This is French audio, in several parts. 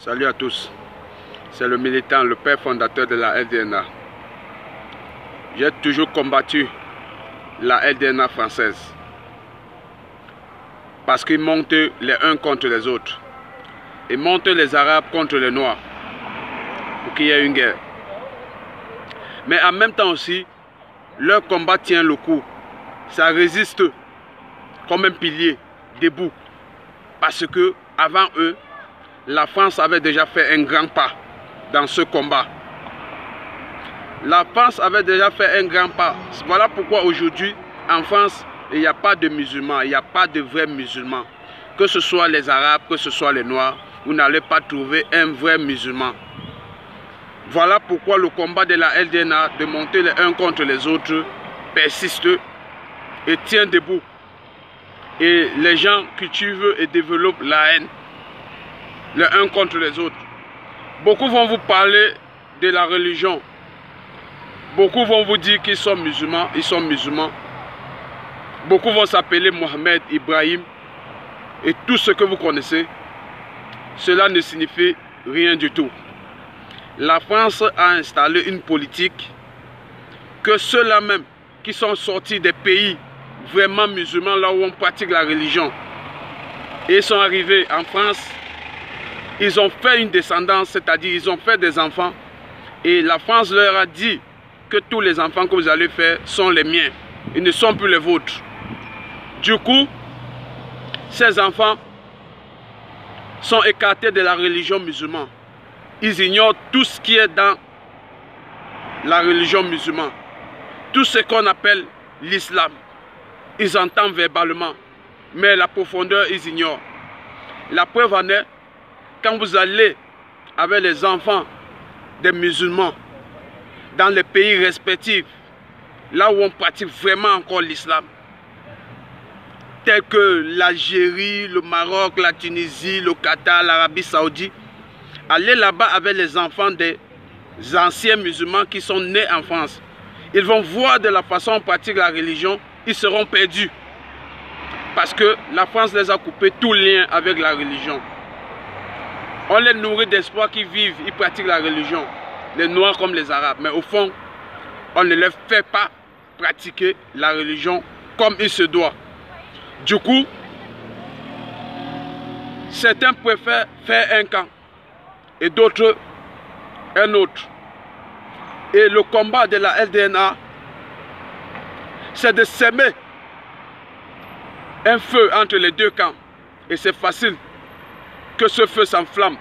Salut à tous, c'est le militant, le père fondateur de la LDNA. J'ai toujours combattu la LDNA française parce qu'ils montent les uns contre les autres. Ils montent les Arabes contre les Noirs pour qu'il y ait une guerre. Mais en même temps aussi, leur combat tient le coup. Ça résiste comme un pilier debout. Parce que avant eux, la France avait déjà fait un grand pas dans ce combat. La France avait déjà fait un grand pas. Voilà pourquoi aujourd'hui, en France, il n'y a pas de musulmans, il n'y a pas de vrais musulmans. Que ce soit les Arabes, que ce soit les Noirs, vous n'allez pas trouver un vrai musulman. Voilà pourquoi le combat de la LDNA, de monter les uns contre les autres, persiste et tient debout. Et les gens cultivent et développent la haine, les uns contre les autres. Beaucoup vont vous parler de la religion. Beaucoup vont vous dire qu'ils sont musulmans, ils sont musulmans. Beaucoup vont s'appeler Mohamed, Ibrahim et tout ce que vous connaissez. Cela ne signifie rien du tout. La France a installé une politique que ceux-là même qui sont sortis des pays vraiment musulmans, là où on pratique la religion, et ils sont arrivés en France, ils ont fait une descendance, c'est-à-dire ils ont fait des enfants, et la France leur a dit que tous les enfants que vous allez faire sont les miens, ils ne sont plus les vôtres. Du coup, ces enfants sont écartés de la religion musulmane. Ils ignorent tout ce qui est dans la religion musulmane, tout ce qu'on appelle l'islam. Ils entendent verbalement, mais la profondeur, ils ignorent. La preuve en est, quand vous allez avec les enfants des musulmans dans les pays respectifs, là où on pratique vraiment encore l'islam, tels que l'Algérie, le Maroc, la Tunisie, le Qatar, l'Arabie Saoudite, allez là-bas avec les enfants des anciens musulmans qui sont nés en France. Ils vont voir de la façon dont on pratique la religion, ils seront perdus. Parce que la France les a coupé tout lien avec la religion. On les nourrit d'espoir qu'ils vivent, ils pratiquent la religion, les Noirs comme les Arabes. Mais au fond, on ne les fait pas pratiquer la religion comme il se doit. Du coup, certains préfèrent faire un camp et d'autres un autre. Et le combat de la LDNA, c'est de s'aimer un feu entre les deux camps. Et c'est facile que ce feu s'enflamme.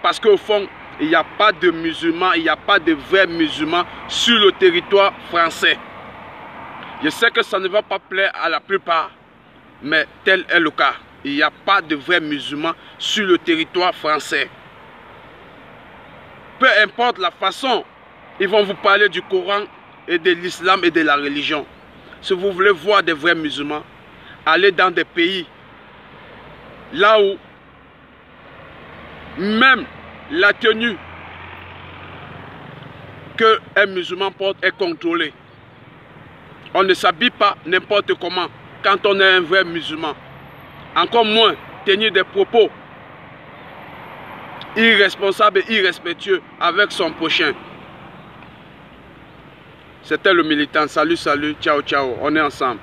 Parce qu'au fond, il n'y a pas de musulmans, il n'y a pas de vrais musulmans sur le territoire français. Je sais que ça ne va pas plaire à la plupart, mais tel est le cas. Il n'y a pas de vrais musulmans sur le territoire français. Peu importe la façon, ils vont vous parler du Coran et de l'islam et de la religion. Si vous voulez voir des vrais musulmans, allez dans des pays là où même la tenue qu'un musulman porte est contrôlée. On ne s'habille pas n'importe comment quand on est un vrai musulman. Encore moins tenir des propos irresponsables et irrespectueux avec son prochain. C'était le militant. Salut, salut, ciao, ciao. On est ensemble.